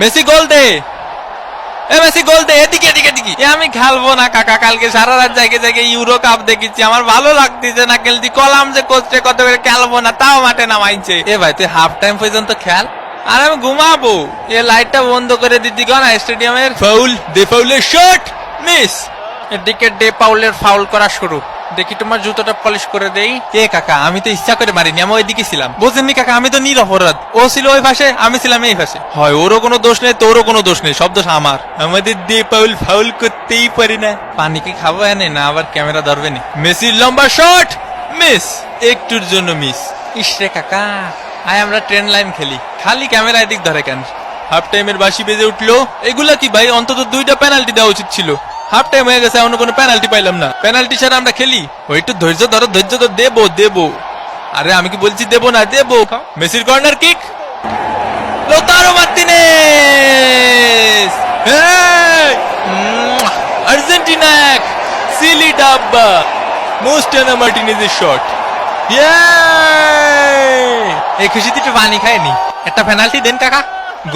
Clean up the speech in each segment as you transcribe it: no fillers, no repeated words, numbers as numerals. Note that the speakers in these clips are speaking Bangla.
মেসি গোল দে, মেসি গোল দে, এদিকে এদিকে এদিকে। আমি খেলবো না কাকা, কালকে সারা রাত জায়গায় জায়গায় ইউরো কাপ দেখেছি, আমার ভালো লাগতেছে না খেলতে। কলাম যে কোচে কত করে খেলবো না, তাও মাঠে নামাইছে। এ ভাই তুই হাফ টাইম পর্যন্ত খেল, আর আমি ঘুমাবো। এ লাইটটা বন্ধ করে দিতি না স্টেডিয়ামের। ফাউল, দে ফাউলের শট, মিস। এদিকে ডে পাউলের ফাউল করা শুরু। দেখি তোমার জুতোটা পলিশ করে দেই। কে কাকা, আমি তো ইচ্ছা করে মারিনি, আমি ওইদিকে ছিলাম। বোঝেননি কাকা, আমি তো নিরপরাধ। ও ছিল ওই পাশে, আমি ছিলাম এই পাশে। হয় ওরও কোনো দোষ নেই, তোরও কোনো দোষ নেই, সব দোষ আমার। আমাদের ডে পাউল ফাউল করতেই পারি না। পানি কি খাবো এনে, না আবার ক্যামেরা ধরবে নি? মেসির লম্বা শট, মিস, একটুর জন্য মিস। ইসরে কাকা, আয় আমরা ট্রেন লাইন খেলি, খালি ক্যামেরা এদিক ধরে কেন? হাফ টাইমের বাঁশি বেজে উঠলো। এগুলা কি ভাই, অন্তত 2টা পেনাল্টি দেওয়া উচিত ছিল। হাফ টাইম হয়ে গেছে, অন্য কোনো পেনাল্টি পাইলাম না। পেনাল্টি ছাড়া আমরা খেলি? ওই একটু ধৈর্য ধরো, ধৈর্য ধরো, দেবো দেবো। আরে আমি কি বলছি দেবো না, দেবো। মেসির কর্নার কিক, লোতারো মার্টিনেজ, আর্জেন্টিনা এক, সিলি ডাব্বা। মোস্টানা মার্টিনেজের শট। এই খুশিতে একটু পানি খায়নি। একটা পেনাল্টি দেন কাকা।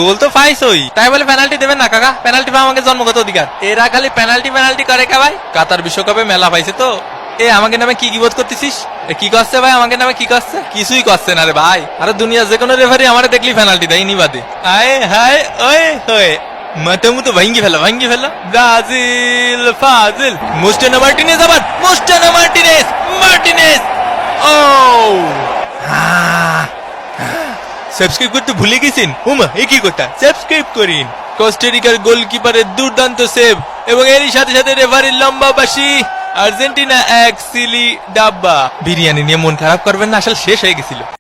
গোল তো পাইছই, তাই বলে পেনাল্টি দেবেন না কাকা? পেনাল্টি পাওয়া আমাকে জন্মগত অধিকার। এরা খালি পেনাল্টি পেনাল্টি করে কে ভাই? কাতার বিশ্বকাপে মেলা পাইছে তো। এ আমাকে নামে কি বোধ করতেছিস? কি করছে ভাই আমাকে নামে? কি করছে? কিছুই করছে না রে ভাই। আরে দুনিয়ার যে কোনো রেফারি আমারে দেখলি পেনাল্টি দেয় নি বাদে। আয় হায় ওয়ে হয়ে মাথা মুতো ভাঙ্গি ফেলো, ভাঙ্গি ফেলো। ব্রাজিল ফাজিল। মোস্টানা মার্টিনেজ, আবার মোস্টানা মার্টিনেজ, মার্টিনেজ। ও সাবস্ক্রাইব করতে ভুলে গেছেন? উমা এ কি কথা, সাবস্ক্রাইব করিন। কোস্টারিকার গোলকিপারের দুর্দান্ত সেভ এবং এরই সাথে সাথে রেফারির লম্বা বাঁশি। আর্জেন্টিনা এক, সিলি ডাব্বা। বিরিয়ানি নিয়ে মন খারাপ করবেন না, আসলে শেষ হয়ে গেছিল।